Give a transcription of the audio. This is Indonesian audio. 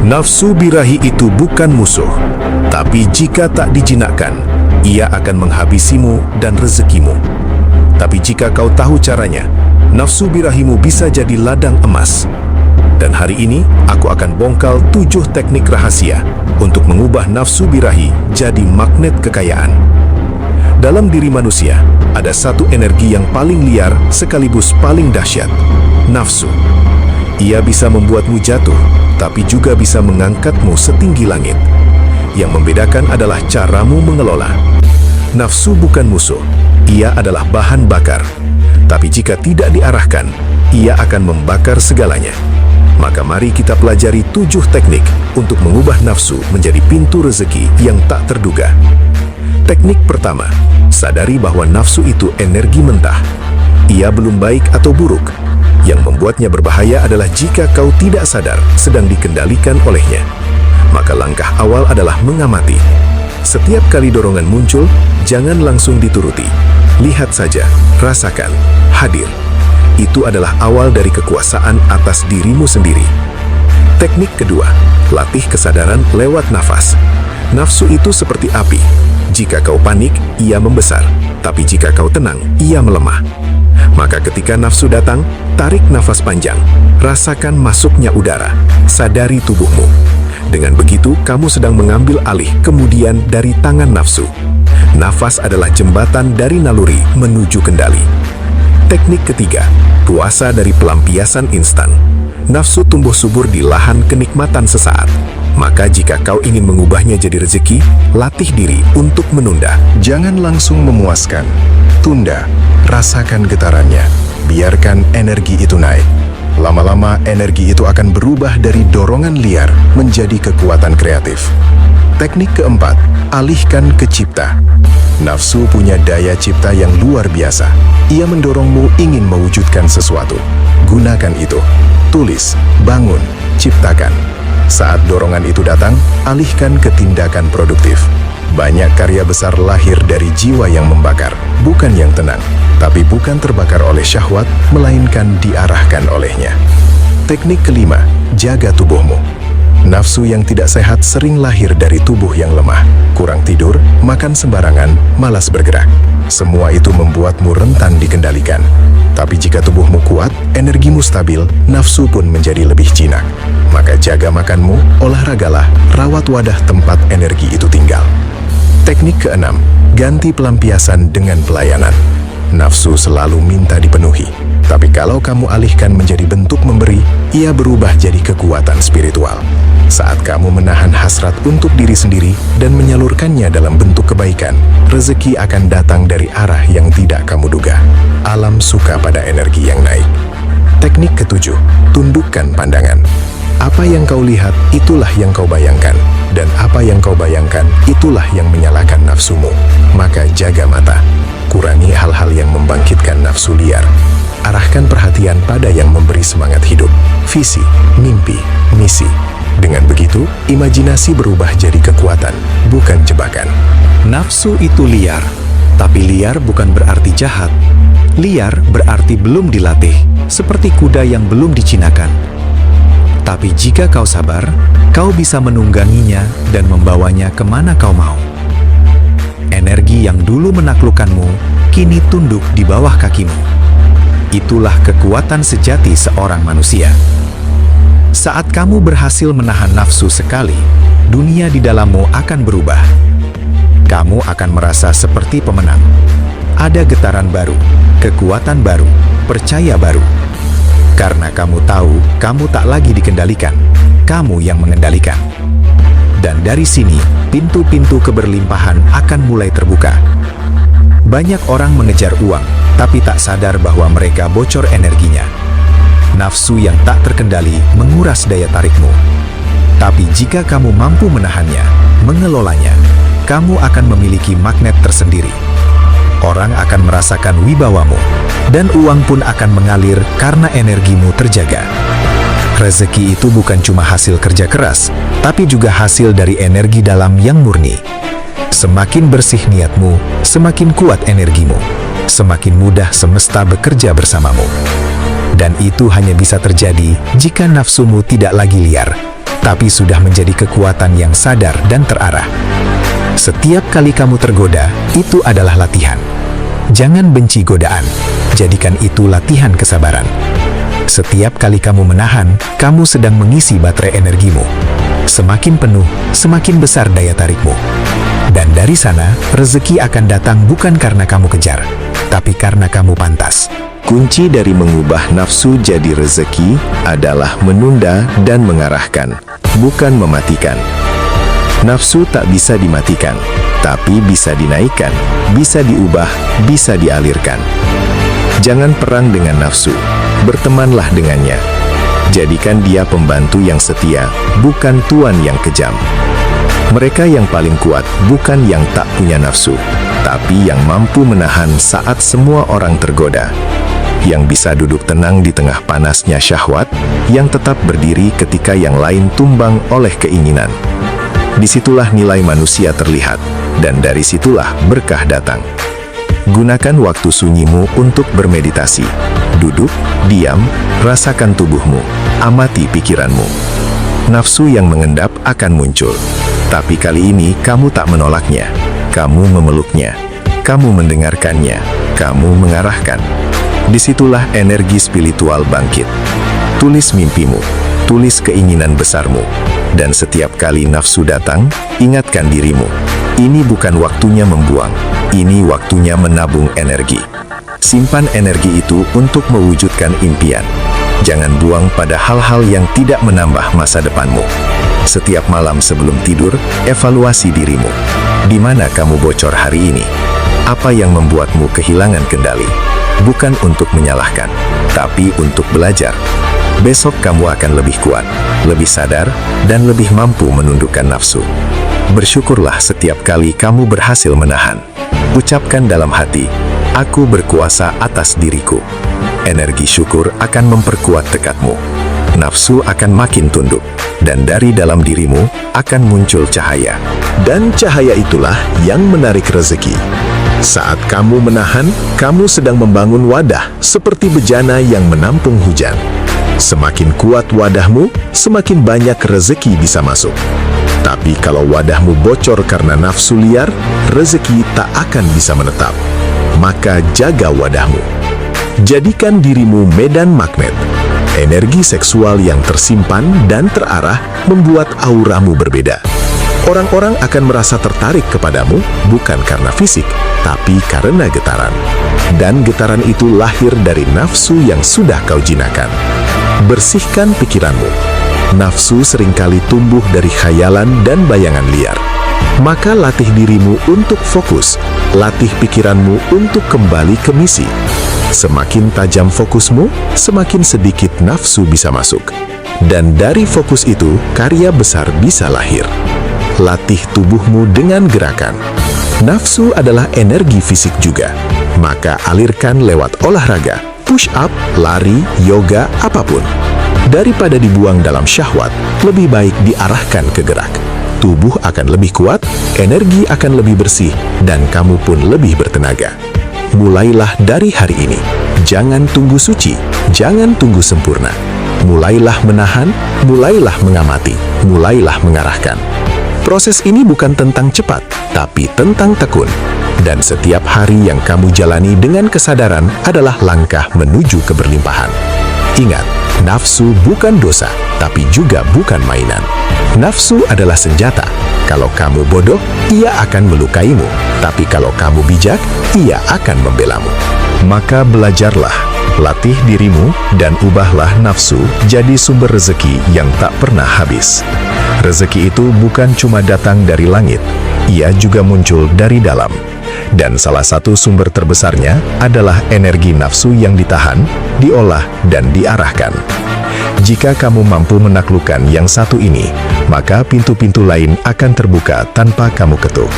Nafsu birahi itu bukan musuh, tapi jika tak dijinakkan, ia akan menghabisimu dan rezekimu. Tapi jika kau tahu caranya, nafsu birahimu bisa jadi ladang emas. Dan hari ini, aku akan bongkal 7 teknik rahasia untuk mengubah nafsu birahi jadi magnet kekayaan. Dalam diri manusia, ada satu energi yang paling liar sekaligus paling dahsyat, nafsu. Ia bisa membuatmu jatuh, tapi juga bisa mengangkatmu setinggi langit. Yang membedakan adalah caramu mengelola. Nafsu bukan musuh, ia adalah bahan bakar. Tapi jika tidak diarahkan, ia akan membakar segalanya. Maka mari kita pelajari 7 teknik untuk mengubah nafsu menjadi pintu rezeki yang tak terduga. Teknik pertama, sadari bahwa nafsu itu energi mentah. Ia belum baik atau buruk. Yang membuatnya berbahaya adalah jika kau tidak sadar sedang dikendalikan olehnya. Maka langkah awal adalah mengamati. Setiap kali dorongan muncul, jangan langsung dituruti. Lihat saja, rasakan, hadir. Itu adalah awal dari kekuasaan atas dirimu sendiri. Teknik kedua, latih kesadaran lewat nafas. Nafsu itu seperti api. Jika kau panik, ia membesar. Tapi jika kau tenang, ia melemah. Maka ketika nafsu datang, tarik nafas panjang. Rasakan masuknya udara. Sadari tubuhmu. Dengan begitu, kamu sedang mengambil alih kemudian dari tangan nafsu. Nafas adalah jembatan dari naluri menuju kendali. Teknik ketiga, puasa dari pelampiasan instan. Nafsu tumbuh subur di lahan kenikmatan sesaat. Maka jika kau ingin mengubahnya jadi rezeki, latih diri untuk menunda. Jangan langsung memuaskan. Tunda, rasakan getarannya. Biarkan energi itu naik. Lama-lama energi itu akan berubah dari dorongan liar menjadi kekuatan kreatif. Teknik keempat, alihkan ke cipta. Nafsu punya daya cipta yang luar biasa. Ia mendorongmu ingin mewujudkan sesuatu. Gunakan itu. Tulis, bangun, ciptakan. Saat dorongan itu datang, alihkan ke tindakan produktif. Banyak karya besar lahir dari jiwa yang membakar, bukan yang tenang. Tapi bukan terbakar oleh syahwat, melainkan diarahkan olehnya. Teknik kelima, jaga tubuhmu. Nafsu yang tidak sehat sering lahir dari tubuh yang lemah. Kurang tidur, makan sembarangan, malas bergerak. Semua itu membuatmu rentan dikendalikan. Tapi jika tubuhmu kuat, energimu stabil, nafsu pun menjadi lebih jinak. Maka jaga makanmu, olahragalah, rawat wadah tempat energi itu tinggal. Teknik keenam, ganti pelampiasan dengan pelayanan. Nafsu selalu minta dipenuhi. Tapi kalau kamu alihkan menjadi bentuk memberi, ia berubah jadi kekuatan spiritual. Saat kamu menahan hasrat untuk diri sendiri dan menyalurkannya dalam bentuk kebaikan, rezeki akan datang dari arah yang tidak kamu duga. Alam suka pada energi yang naik. Teknik ketujuh, tundukkan pandangan. Apa yang kau lihat, itulah yang kau bayangkan. Dan apa yang kau bayangkan, itulah yang menyalakan nafsumu. Maka jaga mata. Kurangi hal-hal yang membangkitkan nafsu liar. Arahkan perhatian pada yang memberi semangat hidup. Visi, mimpi, misi. Dengan begitu, imajinasi berubah jadi kekuatan, bukan jebakan. Nafsu itu liar, tapi liar bukan berarti jahat. Liar berarti belum dilatih, seperti kuda yang belum dicinakan. Tapi jika kau sabar, kau bisa menungganginya dan membawanya kemana kau mau. Energi yang dulu menaklukkanmu, kini tunduk di bawah kakimu. Itulah kekuatan sejati seorang manusia. Saat kamu berhasil menahan nafsu sekali, dunia di dalammu akan berubah. Kamu akan merasa seperti pemenang. Ada getaran baru, kekuatan baru, percaya baru. Karena kamu tahu, kamu tak lagi dikendalikan, kamu yang mengendalikan. Dan dari sini, pintu-pintu keberlimpahan akan mulai terbuka. Banyak orang mengejar uang, tapi tak sadar bahwa mereka bocor energinya. Nafsu yang tak terkendali menguras daya tarikmu. Tapi jika kamu mampu menahannya, mengelolanya, kamu akan memiliki magnet tersendiri. Orang akan merasakan wibawamu, dan uang pun akan mengalir karena energimu terjaga. Rezeki itu bukan cuma hasil kerja keras, tapi juga hasil dari energi dalam yang murni. Semakin bersih niatmu, semakin kuat energimu. Semakin mudah semesta bekerja bersamamu. Dan itu hanya bisa terjadi jika nafsumu tidak lagi liar, tapi sudah menjadi kekuatan yang sadar dan terarah. Setiap kali kamu tergoda, itu adalah latihan. Jangan benci godaan, jadikan itu latihan kesabaran. Setiap kali kamu menahan, kamu sedang mengisi baterai energimu. Semakin penuh, semakin besar daya tarikmu. Dan dari sana, rezeki akan datang bukan karena kamu kejar, tapi karena kamu pantas. Kunci dari mengubah nafsu jadi rezeki adalah menunda dan mengarahkan, bukan mematikan. Nafsu tak bisa dimatikan, tapi bisa dinaikkan, bisa diubah, bisa dialirkan. Jangan perang dengan nafsu, bertemanlah dengannya. Jadikan dia pembantu yang setia, bukan tuan yang kejam. Mereka yang paling kuat bukan yang tak punya nafsu, tapi yang mampu menahan saat semua orang tergoda. Yang bisa duduk tenang di tengah panasnya syahwat, yang tetap berdiri ketika yang lain tumbang oleh keinginan. Disitulah nilai manusia terlihat, dan dari situlah berkah datang. Gunakan waktu sunyimu untuk bermeditasi. Duduk, diam, rasakan tubuhmu, amati pikiranmu. Nafsu yang mengendap akan muncul. Tapi kali ini kamu tak menolaknya. Kamu memeluknya. Kamu mendengarkannya. Kamu mengarahkan. Disitulah energi spiritual bangkit. Tulis mimpimu. Tulis keinginan besarmu. Dan setiap kali nafsu datang, ingatkan dirimu. Ini bukan waktunya membuang. Ini waktunya menabung energi. Simpan energi itu untuk mewujudkan impian. Jangan buang pada hal-hal yang tidak menambah masa depanmu. Setiap malam sebelum tidur, evaluasi dirimu. Di mana kamu bocor hari ini? Apa yang membuatmu kehilangan kendali? Bukan untuk menyalahkan, tapi untuk belajar. Besok kamu akan lebih kuat, lebih sadar, dan lebih mampu menundukkan nafsu. Bersyukurlah setiap kali kamu berhasil menahan. Ucapkan dalam hati, aku berkuasa atas diriku. Energi syukur akan memperkuat tekadmu. Nafsu akan makin tunduk, dan dari dalam dirimu akan muncul cahaya. Dan cahaya itulah yang menarik rezeki. Saat kamu menahan, kamu sedang membangun wadah seperti bejana yang menampung hujan. Semakin kuat wadahmu, semakin banyak rezeki bisa masuk. Tapi kalau wadahmu bocor karena nafsu liar, rezeki tak akan bisa menetap. Maka jaga wadahmu. Jadikan dirimu medan magnet. Energi seksual yang tersimpan dan terarah membuat auramu berbeda. Orang-orang akan merasa tertarik kepadamu bukan karena fisik, tapi karena getaran. Dan getaran itu lahir dari nafsu yang sudah kau jinakan. Bersihkan pikiranmu. Nafsu seringkali tumbuh dari khayalan dan bayangan liar. Maka latih dirimu untuk fokus, latih pikiranmu untuk kembali ke misi. Semakin tajam fokusmu, semakin sedikit nafsu bisa masuk. Dan dari fokus itu, karya besar bisa lahir. Latih tubuhmu dengan gerakan. Nafsu adalah energi fisik juga. Maka alirkan lewat olahraga, push up, lari, yoga, apapun. Daripada dibuang dalam syahwat, lebih baik diarahkan ke gerak. Tubuh akan lebih kuat, energi akan lebih bersih, dan kamu pun lebih bertenaga. Mulailah dari hari ini. Jangan tunggu suci, jangan tunggu sempurna. Mulailah menahan, mulailah mengamati, mulailah mengarahkan. Proses ini bukan tentang cepat, tapi tentang tekun. Dan setiap hari yang kamu jalani dengan kesadaran adalah langkah menuju keberlimpahan. Ingat, nafsu bukan dosa, tapi juga bukan mainan. Nafsu adalah senjata. Kalau kamu bodoh, ia akan melukaimu. Tapi kalau kamu bijak, ia akan membelamu. Maka belajarlah, latih dirimu, dan ubahlah nafsu jadi sumber rezeki yang tak pernah habis. Rezeki itu bukan cuma datang dari langit, ia juga muncul dari dalam. Dan salah satu sumber terbesarnya adalah energi nafsu yang ditahan, diolah, dan diarahkan. Jika kamu mampu menaklukkan yang satu ini, maka pintu-pintu lain akan terbuka tanpa kamu ketuk.